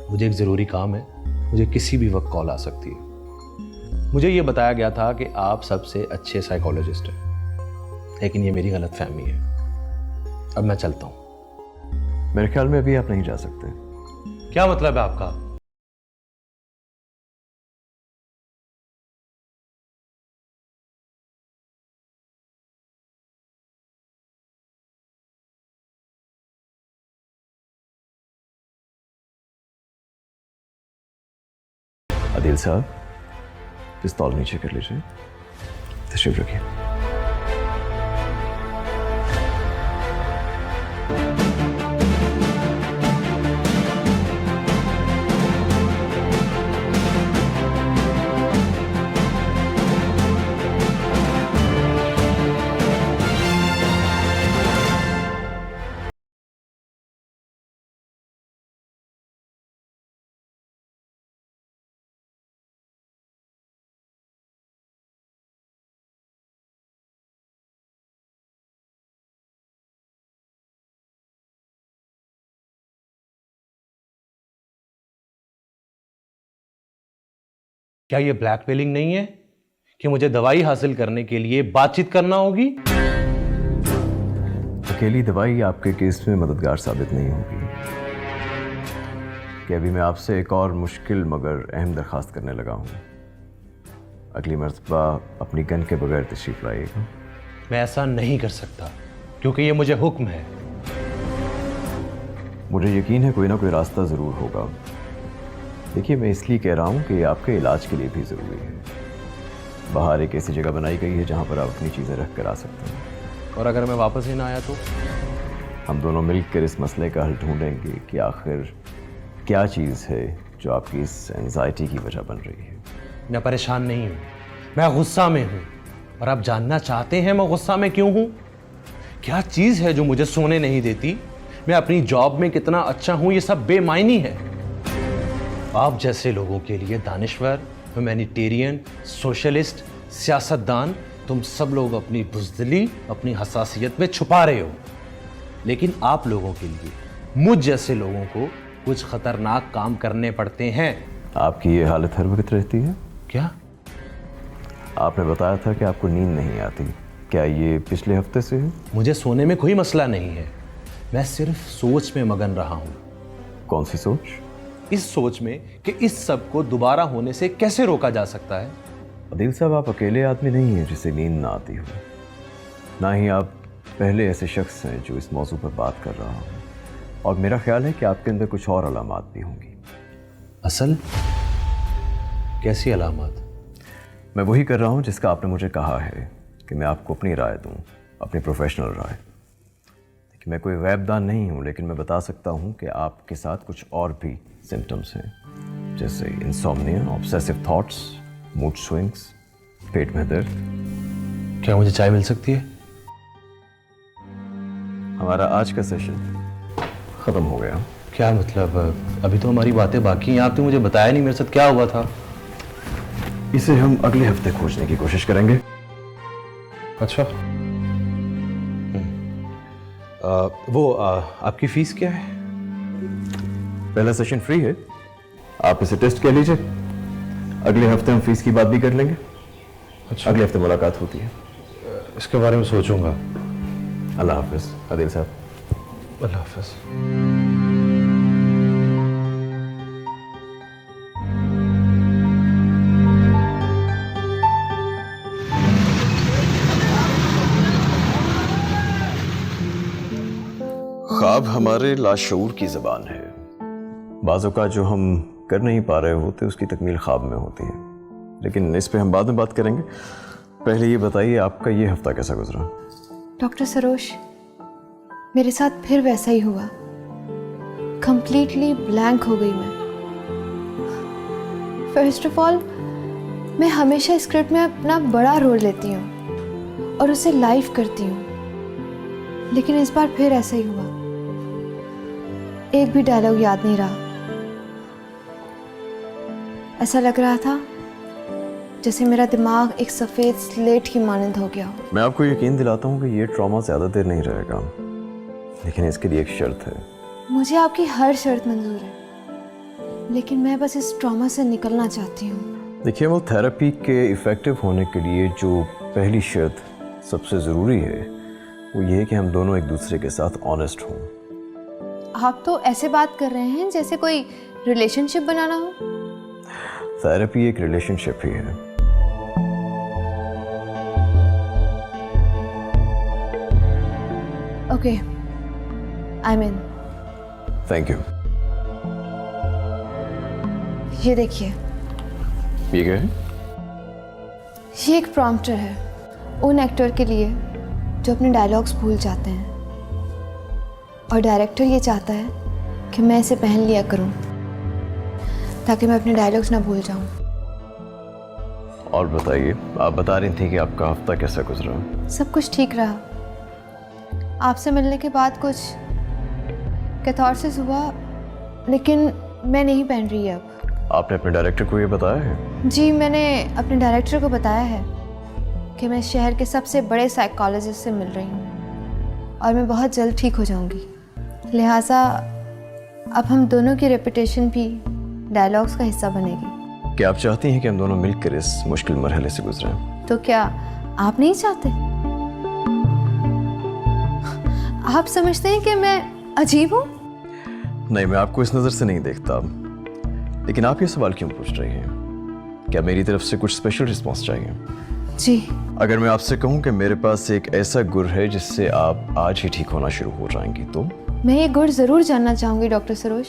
मुझे एक ज़रूरी काम है, मुझे किसी भी वक्त कॉल आ सकती है। मुझे ये बताया गया था कि आप सबसे अच्छे साइकोलॉजिस्ट हैं, लेकिन ये मेरी गलतफहमी है। अब मैं चलता हूँ। मेरे ख्याल में अभी आप नहीं जा सकते। क्या मतलब है आपका? आदिल साहब, पिस्तौल नीचे कर लीजिए, तशरीफ रखिए। क्या ये ब्लैकमेलिंग नहीं है कि मुझे दवाई हासिल करने के लिए बातचीत करना होगी? अकेली दवाई आपके केस में मददगार साबित नहीं होगी। कि अभी मैं आपसे एक और मुश्किल मगर अहम दरख्वास्त करने लगा हूँ। अगली मर्तबा अपनी गन के बगैर तशरीफ लाइएगा। मैं ऐसा नहीं कर सकता क्योंकि ये मुझे हुक्म है। मुझे यकीन है कोई ना कोई रास्ता ज़रूर होगा। देखिए, मैं इसलिए कह रहा हूँ कि ये आपके इलाज के लिए भी ज़रूरी है। बाहर एक ऐसी जगह बनाई गई है जहाँ पर आप अपनी चीज़ें रख कर आ सकते हैं। और अगर मैं वापस ही ना आया तो? हम दोनों मिलकर इस मसले का हल ढूंढेंगे कि आखिर क्या चीज़ है जो आपकी इस एंजाइटी की वजह बन रही है। मैं परेशान नहीं हूँ, मैं गुस्सा में हूँ। और आप जानना चाहते हैं मैं गुस्सा में क्यों हूँ? क्या चीज़ है जो मुझे सोने नहीं देती? मैं अपनी जॉब में कितना अच्छा हूँ ये सब बेमायनी है। आप जैसे लोगों के लिए दानिश्वर, ह्यूमैनिटेरियन, सोशलिस्ट, सियासतदान, तुम सब लोग अपनी बुज़दिली, अपनी हसासियत में छुपा रहे हो। लेकिन आप लोगों के लिए, मुझ जैसे लोगों को कुछ खतरनाक काम करने पड़ते हैं। आपकी ये हालत हर वक्त रहती है? क्या? आपने बताया था कि आपको नींद नहीं आती। क्या ये पिछले हफ्ते से है? मुझे सोने में कोई मसला नहीं है, मैं सिर्फ सोच में मगन रहा हूँ। कौन सी सोच? इस सोच में कि इस सब को दोबारा होने से कैसे रोका जा सकता है। आदिल साहब, आप अकेले आदमी नहीं हैं जिसे नींद ना आती हो। ना ही आप पहले ऐसे शख्स हैं जो इस मौजू पर बात कर रहा हो। और मेरा ख्याल है कि आपके अंदर कुछ और अलामात भी होंगी। असल? कैसी अलामात? मैं वही कर रहा हूँ जिसका आपने मुझे कहा है कि मैं आपको अपनी राय दूँ, अपनी प्रोफेशनल राय। कि मैं कोई गैबदान नहीं हूँ, लेकिन मैं बता सकता हूँ कि आपके साथ कुछ और भी सिम्टम्स हैं, जैसे insomnia, obsessive thoughts, mood swings, पेट में दर्द। क्या मुझे चाय मिल सकती है? हमारा आज का सेशन ख़त्म हो गया। क्या मतलब? अभी तो हमारी बातें बाकी हैं। आपने मुझे बताया नहीं मेरे साथ क्या हुआ था। इसे हम अगले हफ्ते खोजने की कोशिश करेंगे। अच्छा। आपकी फीस क्या है? पहला सेशन फ्री है, आप इसे टेस्ट कर लीजिए। अगले हफ्ते हम फीस की बात भी कर लेंगे। अच्छा। अगले हफ्ते मुलाकात होती है। इसके बारे में सोचूंगा। अल्लाह हाफिज आदिल साहब। अल्लाह हाफिज। ख्वाब हमारे लाशऊर की ज़बान है। बाज़ों का जो हम कर नहीं पा रहे होते उसकी तकमील ख्वाब में होती है, लेकिन इस पे हम बाद में बात करेंगे। पहले ये बताइए, आपका ये हफ्ता कैसा गुजरा? डॉक्टर सरोज, मेरे साथ फिर वैसा ही हुआ। कंप्लीटली ब्लैंक हो गई मैं। फर्स्ट ऑफ ऑल, मैं हमेशा स्क्रिप्ट में अपना बड़ा रोल लेती हूँ और उसे लाइव करती हूँ, लेकिन इस बार फिर ऐसा ही हुआ। एक भी डायलॉग याद नहीं रहा। ऐसा लग रहा था जैसे मेरा दिमाग एक सफ़ेद स्लेट की मानंद हो गया हो। मैं आपको यकीन दिलाता हूँ कि ये ट्रॉमा ज़्यादा देर नहीं रहेगा, लेकिन इसके लिए एक शर्त है। मुझे आपकी हर शर्त मंजूर है, लेकिन मैं बस इस ट्रॉमा से निकलना चाहती हूँ। देखिए, वो थेरेपी के इफ़ेक्टिव होने के लिए जो पहली शर्त सबसे ज़रूरी है वो ये है कि हम दोनों एक दूसरे के साथ ऑनेस्ट हों। आप तो ऐसे बात कर रहे हैं जैसे कोई रिलेशनशिप बनाना हो। थेरेपी एक रिलेशनशिप ही है। Okay, I mean. Thank you. ये देखिए, ये क्या है? ये एक प्रॉम्प्टर है उन एक्टर के लिए जो अपने डायलॉग्स भूल जाते हैं, और डायरेक्टर ये चाहता है कि मैं इसे पहन लिया करूं ताकि मैं अपने डायलॉग्स ना भूल जाऊं। और बताइए, आप बता रही थी कि आपका हफ्ता कैसा गुजरा? सब कुछ ठीक रहा। आपसे मिलने के बाद कुछ कैथारसिस हुआ, लेकिन मैं नहीं पहन रही अब। आपने अपने डायरेक्टर को ये बताया है? जी, मैंने अपने डायरेक्टर को बताया है कि मैं शहर के सबसे बड़े साइकोलॉजिस्ट से मिल रही हूँ और मैं बहुत जल्द ठीक हो जाऊँगी। लिहाजा अब हम दोनों की रेपुटेशन भी डायलॉग्स का हिस्सा बनेगी। क्या आप चाहती हैं कि हम दोनों मिलकर इस मुश्किल मरहले से गुजरें? तो क्या आप नहीं चाहते? आप समझते हैं कि मैं अजीब हूँ? नहीं, मैं आपको इस नज़र से नहीं देखता। लेकिन आप ये सवाल क्यों पूछ रही हैं? क्या मेरी तरफ से कुछ स्पेशल रिस्पॉन्स चाहिए? जी। अगर मैं आपसे कहूँ कि मेरे पास एक ऐसा गुर है जिससे आप आज ही ठीक होना शुरू हो जाएंगी, तो? मैं ये गुर जरूर जानना चाहूंगी डॉक्टर सरोज।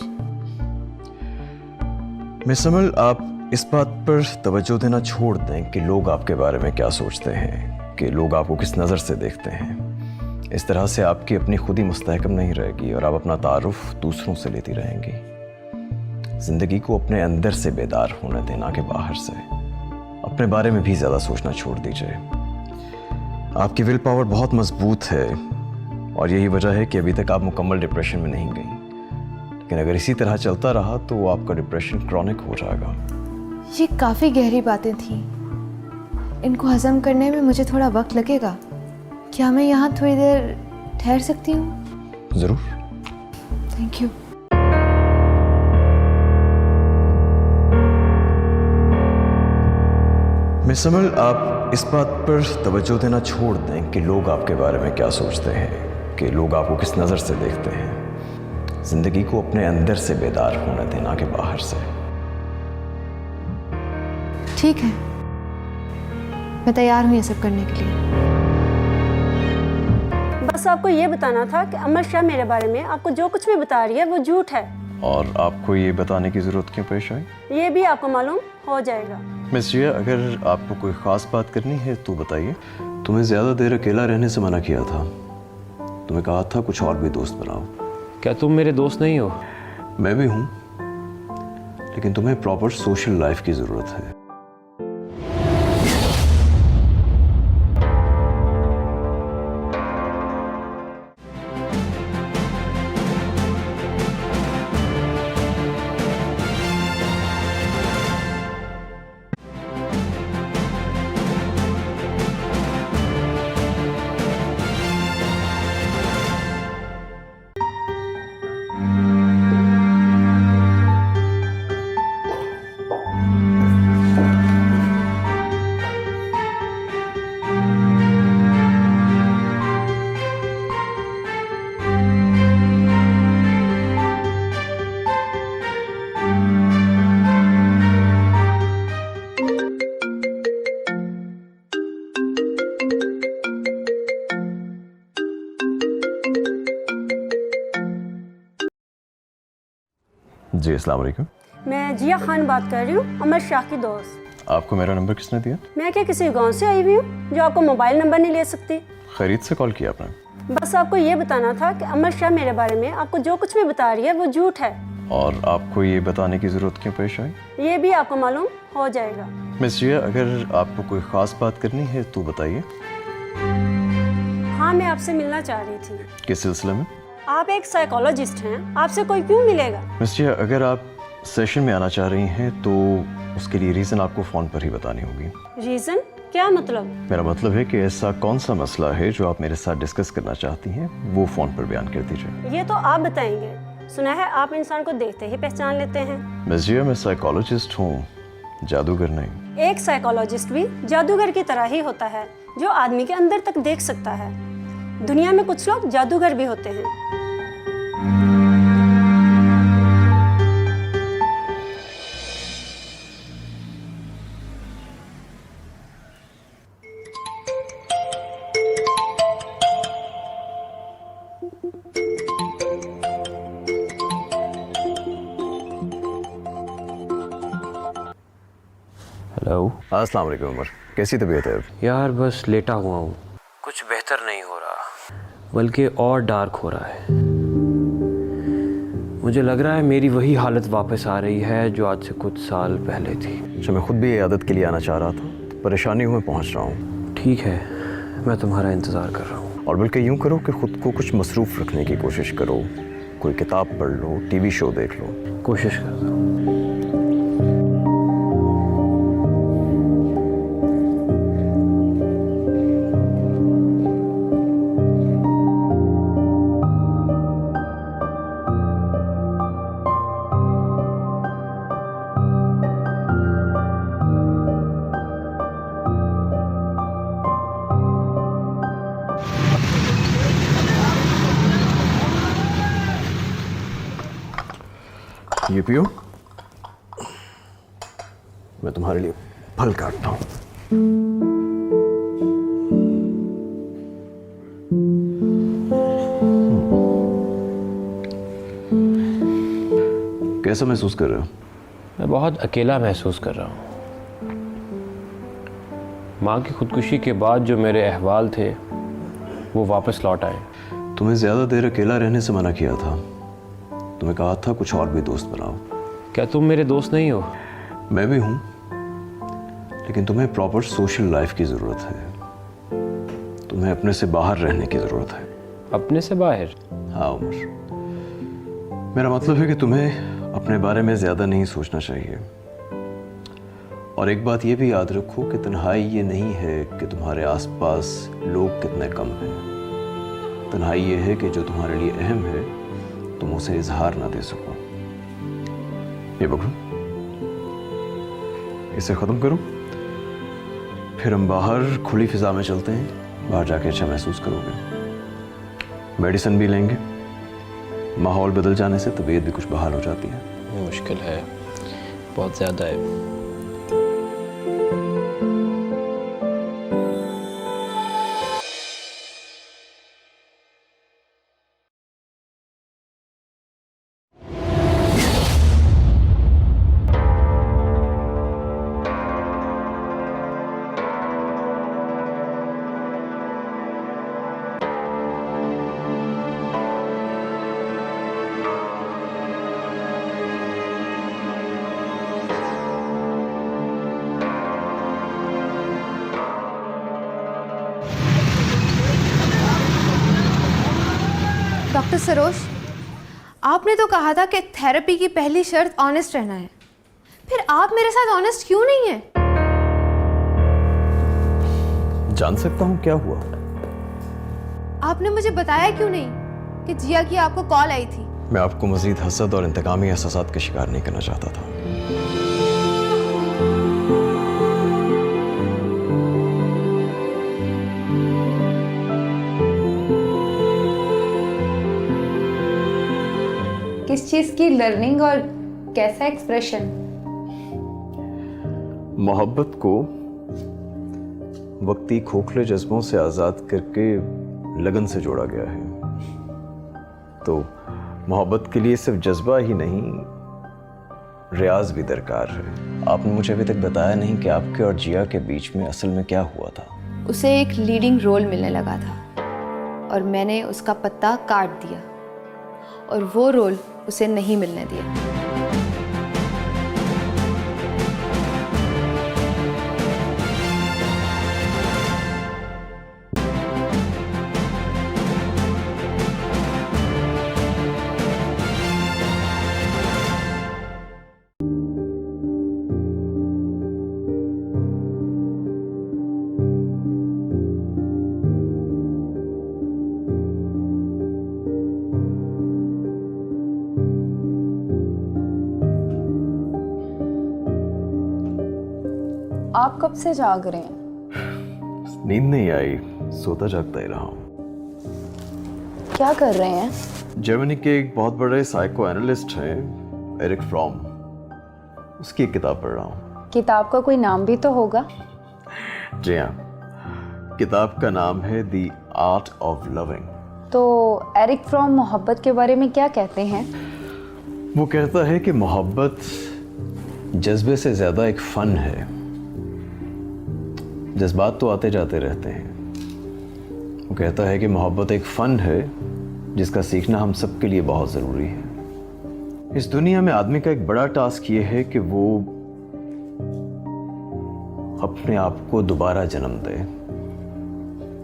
मिस अमल, आप इस बात पर तवज्जो देना छोड़ दें कि लोग आपके बारे में क्या सोचते हैं, कि लोग आपको किस नज़र से देखते हैं। इस तरह से आपकी अपनी खुद ही मुस्तहकम नहीं रहेगी और आप अपना तारुफ दूसरों से लेती रहेंगी। ज़िंदगी को अपने अंदर से बेदार होने देना के बाहर से। अपने बारे में भी ज़्यादा सोचना छोड़ दीजिए। आपकी विल पावर बहुत मजबूत है और यही वजह है कि अभी तक आप मुकम्मल डिप्रेशन में नहीं गई। लेकिन अगर इसी तरह चलता रहा तो आपका डिप्रेशन क्रॉनिक हो जाएगा। ये काफ़ी गहरी बातें थी, इनको हजम करने में मुझे थोड़ा वक्त लगेगा। क्या मैं यहाँ थोड़ी देर ठहर सकती हूँ? ज़रूर। Thank you. मिस अमल, आप इस बात पर तवज्जो देना छोड़ दें कि लोग आपके बारे में क्या सोचते हैं, कि लोग आपको किस नज़र से देखते हैं। ज़िंदगी को अपने अंदर से बेदार होने देना के बाहर से। ठीक है, मैं तैयार हूँ ये सब करने के लिए। बस आपको ये बताना था कि अमर शाह मेरे बारे में आपको जो कुछ भी बता रही है वो झूठ है। और आपको ये बताने की ज़रूरत क्यों पेश आई? ये भी आपको मालूम हो जाएगा। मिस जिया, अगर आपको कोई ख़ास बात करनी है तो बताइए। तुम्हें ज़्यादा देर अकेला रहने से मना किया था। तुम्हें कहा था कुछ और भी दोस्त बनाओ। क्या तुम मेरे दोस्त नहीं हो? मैं भी हूँ, लेकिन तुम्हें प्रॉपर सोशल लाइफ की ज़रूरत है। जी, अस्सलाम वालेकुम। मैं जिया खान बात कर रही हूँ, अमर शाह की दोस्त। आपको मेरा नंबर किसने दिया? मैं क्या किसी गांव से आई हुई हूँ जो आपको मोबाइल नंबर नहीं ले सकती? खरीद से कॉल किया आपने? बस आपको ये बताना था कि अमर शाह मेरे बारे में आपको जो कुछ भी बता रही है वो झूठ है। और आपको ये बताने की ज़रूरत क्यों पेश आई? ये भी आपको मालूम हो जाएगा। मिस जिया, अगर आपको कोई ख़ास बात करनी है तो बताइए। हाँ, मैं आपसे मिलना चाह रही थी। किस सिलसिले में? आप एक साइकोलॉजिस्ट हैं, आपसे कोई क्यों मिलेगा? मिस जिया, अगर आप सेशन में आना चाह रही हैं तो उसके लिए रीज़न आपको फ़ोन पर ही बतानी होगी। रीज़न? क्या मतलब? मेरा मतलब है कि ऐसा कौन सा मसला है जो आप मेरे साथ डिस्कस करना चाहती हैं, वो फ़ोन पर बयान कर दीजिए। ये तो आप बताएंगे। सुना है आप इंसान को देखते ही पहचान लेते हैं। मिस जिया, मैं साइकोलॉजिस्ट हूँ, जादूगर नहीं। एक साइकोलॉजिस्ट भी जादूगर की तरह ही होता है, जो आदमी के अंदर तक देख सकता है। दुनिया में कुछ लोग जादूगर भी होते हैं। हेलो। अस्सलाम वालेकुम उमर, कैसी तबीयत है? यार बस लेटा हुआ हूँ, कुछ बेहतर नहीं हो रहा, बल्कि और डार्क हो रहा है। मुझे लग रहा है मेरी वही हालत वापस आ रही है जो आज से कुछ साल पहले थी। अच्छा, मैं खुद भी ये आदत के लिए आना चाह रहा था, तो परेशानी में पहुँच रहा हूँ। ठीक है, मैं तुम्हारा इंतज़ार कर रहा हूँ। और बल्कि यूँ करो कि खुद को कुछ मसरूफ़ रखने की कोशिश करो, कोई किताब पढ़ लो, टीवी शो देख लो। कोशिश करता हूँ। ये पियो, मैं तुम्हारे लिए फल काटता हूँ। कैसा महसूस कर रहे हो? मैं बहुत अकेला महसूस कर रहा हूँ। माँ की खुदकुशी के बाद जो मेरे अहवाल थे वो वापस लौट आए। तुम्हें ज़्यादा देर अकेला रहने से मना किया था। तुम्हें कहा था कुछ और भी दोस्त बनाओ। क्या तुम मेरे दोस्त नहीं हो? मैं भी हूँ, लेकिन तुम्हें प्रॉपर सोशल लाइफ की ज़रूरत है। तुम्हें अपने से बाहर रहने की ज़रूरत है। अपने से बाहर? हाँ उमर, मेरा मतलब है कि तुम्हें अपने बारे में ज़्यादा नहीं सोचना चाहिए। और एक बात ये भी याद रखो कि तन्हाई ये नहीं है कि तुम्हारे आसपास लोग कितने कम हैं। तन्हाई ये है कि जो तुम्हारे लिए अहम है तुम उसे इजहार ना दे सको। ये पकड़ो, इसे ख़त्म करो, फिर हम बाहर खुली फिजा में चलते हैं। बाहर जाके अच्छा महसूस करोगे। मेडिसिन भी लेंगे। माहौल बदल जाने से तबीयत भी कुछ बहाल हो जाती है। मुश्किल है, बहुत ज़्यादा है। डॉक्टर सरोज, आपने तो कहा था कि थेरेपी की पहली शर्त ऑनेस्ट रहना है। फिर आप मेरे साथ ऑनेस्ट क्यों नहीं हैं? जान सकता हूँ क्या हुआ? आपने मुझे बताया क्यों नहीं कि जिया की आपको कॉल आई थी? मैं आपको मजीद हसद और इंतकामी एहसासात का शिकार नहीं करना चाहता था। किस चीज़ की लर्निंग और कैसा एक्सप्रेशन? मोहब्बत को वक्ती खोखले जज्बों से आज़ाद करके लगन से जोड़ा गया है। तो मोहब्बत के लिए सिर्फ जज्बा ही नहीं, रियाज भी दरकार है। आपने मुझे अभी तक बताया नहीं कि आपके और जिया के बीच में असल में क्या हुआ था। उसे एक लीडिंग रोल मिलने लगा था और मैंने उसका पत्ता काट दिया और वो रोल उसे नहीं मिलने दिया। आप कब से जाग रहे हैं? नींद नहीं आई, सोता जागता ही रहा हूँ। क्या कर रहे हैं? जर्मनी के एक बहुत बड़े साइको एनालिस्ट हैं, एरिक फ्रॉम, उसकी एक किताब पढ़ रहा हूँ। किताब का कोई नाम भी तो होगा। जी हाँ, किताब का नाम है द आर्ट ऑफ लविंग। तो एरिक फ्रॉम मोहब्बत के बारे में क्या कहते हैं? वो कहता है कि मोहब्बत जज्बे से ज़्यादा एक फ़न है। जज्बात तो आते जाते रहते हैं। वो कहता है कि मोहब्बत एक फ़न है जिसका सीखना हम सबके लिए बहुत ज़रूरी है। इस दुनिया में आदमी का एक बड़ा टास्क ये है कि वो अपने आप को दोबारा जन्म दे,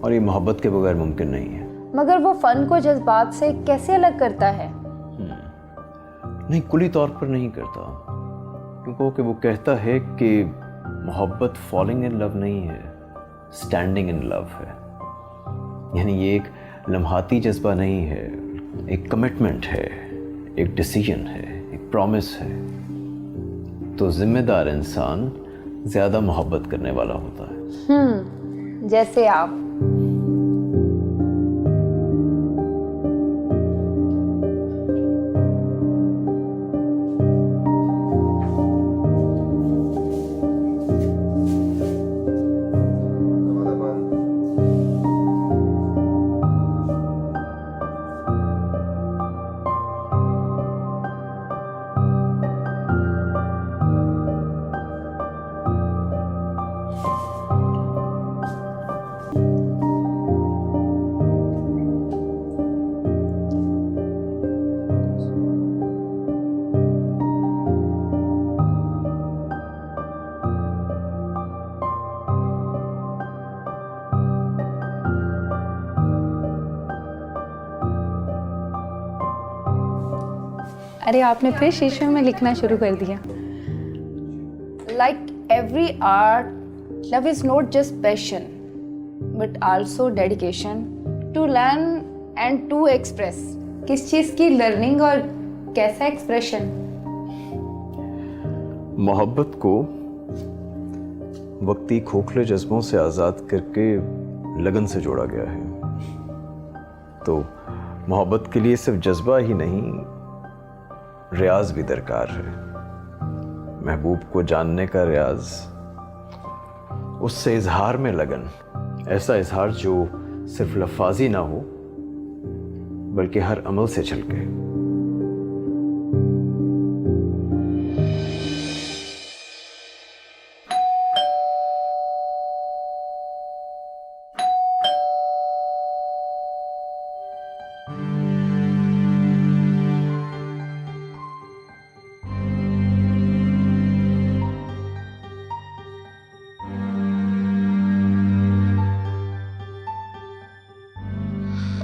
और ये मोहब्बत के बगैर मुमकिन नहीं है। मगर वो फन को जज्बात से कैसे अलग करता है? नहीं, कुली तौर पर नहीं करता, क्योंकि वो कहता है कि मोहब्बत फॉलिंग इन लव नहीं है, स्टैंडिंग इन लव है। यानी ये एक लम्हाती जज्बा नहीं है, एक कमिटमेंट है, एक डिसीजन है, एक प्रॉमिस है। तो जिम्मेदार इंसान ज़्यादा मोहब्बत करने वाला होता है। जैसे आप। अरे आपने फिर शीशे में लिखना शुरू कर दिया। Like every art, love is not just passion, but also dedication to learn and to express. किस चीज़ की लर्निंग और कैसा एक्सप्रेशन? मोहब्बत को वक्ती खोखले जज्बों से आज़ाद करके लगन से जोड़ा गया है। तो मोहब्बत के लिए सिर्फ जज्बा ही नहीं, रियाज भी दरकार है। महबूब को जानने का रियाज, उससे इजहार में लगन, ऐसा इजहार जो सिर्फ लफ्ज़ी ना हो बल्कि हर अमल से झलके।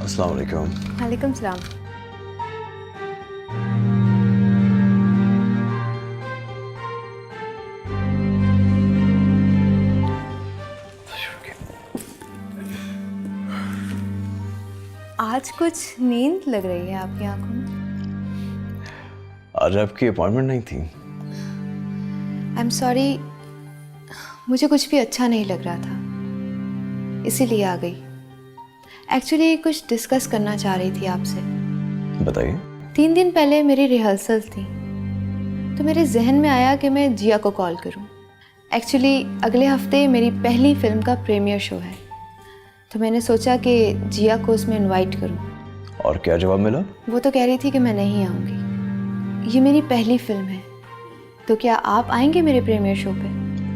अस्सलाम वालेकुम। वालेकुम सलाम। आज कुछ नींद लग रही है आपकी आंखों में। आज आपकी अपॉइंटमेंट नहीं थी? आई एम सॉरी, मुझे कुछ भी अच्छा नहीं लग रहा था, इसीलिए आ गई। एक्चुअली कुछ डिस्कस करना चाह रही थी आपसे। बताइए। 3 दिन पहले मेरी रिहर्सल थी, तो मेरे जहन में आया कि मैं जिया को कॉल करूं। एक्चुअली अगले हफ्ते मेरी पहली फिल्म का प्रीमियर शो है, तो मैंने सोचा कि जिया को उसमें इनवाइट करूं। और क्या जवाब मिला? वो तो कह रही थी कि मैं नहीं आऊँगी, ये मेरी पहली फिल्म है, तो क्या आप आएंगे मेरे प्रीमियर शो पे?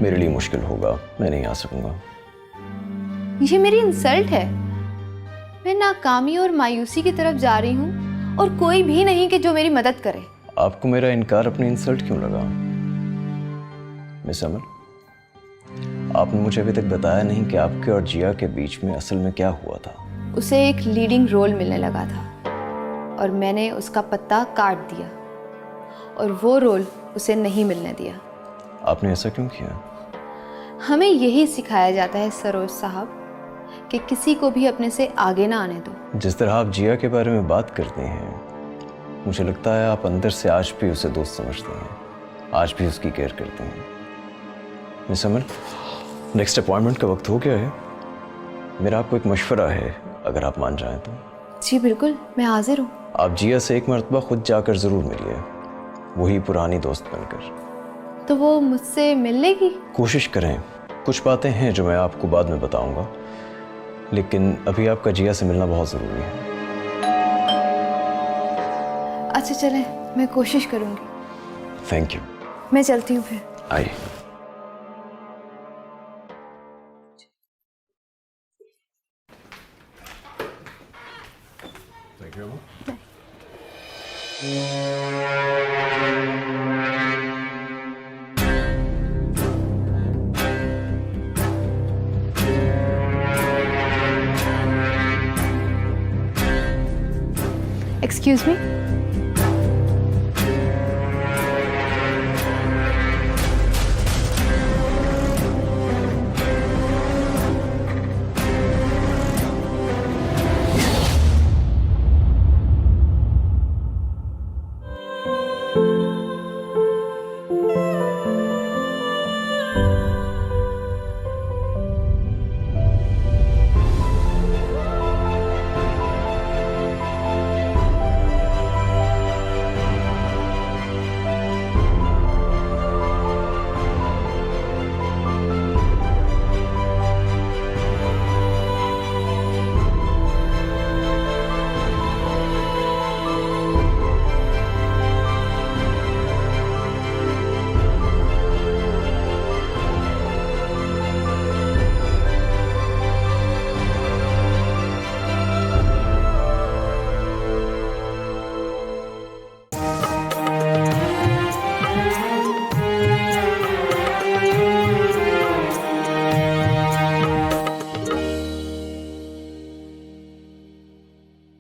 मेरे लिए मुश्किल होगा, मैं नहीं आ सकूंगा। ये मेरी इंसल्ट है। मैं नाकामी और मायूसी की तरफ जा रही हूँ और कोई भी नहीं कि जो मेरी मदद करे। आपको मेरा इनकार अपनी इंसल्ट क्यों लगा? मिस अमर, आपने मुझे अभी तक बताया नहीं कि आपके और जिया के बीच में असल में क्या हुआ था। उसे एक लीडिंग रोल मिलने लगा था और मैंने उसका पत्ता काट दिया और वो रोल उसे नहीं मिलने दिया। आपने ऐसा क्यों किया? हमें यही सिखाया जाता है सरोज साहब कि किसी को भी अपने से आगे ना आने दो। जिस तरह आप जिया के बारे में बात करते हैं, मुझे लगता है आप अंदर से आज भी उसे दोस्त समझते हैं, आज भी उसकी केयर करते हैं। मिस अमन, नेक्स्ट अपॉइंटमेंट का वक्त हो गया है। मेरा आपको एक मशवरा है, अगर आप मान जाएं तो। जी बिल्कुल, मैं हाजिर हूँ। आप जिया से एक मरतबा खुद जाकर ज़रूर मिलिए, वही पुरानी दोस्त बनकर। तो वो मुझसे मिल लेगी? कोशिश करें। कुछ बातें हैं जो मैं आपको बाद में बताऊंगा, लेकिन अभी आपका जिया से मिलना बहुत ज़रूरी है। अच्छा चलें, मैं कोशिश करूँगी। Thank you. मैं चलती हूँ फिर। आइए। Excuse me.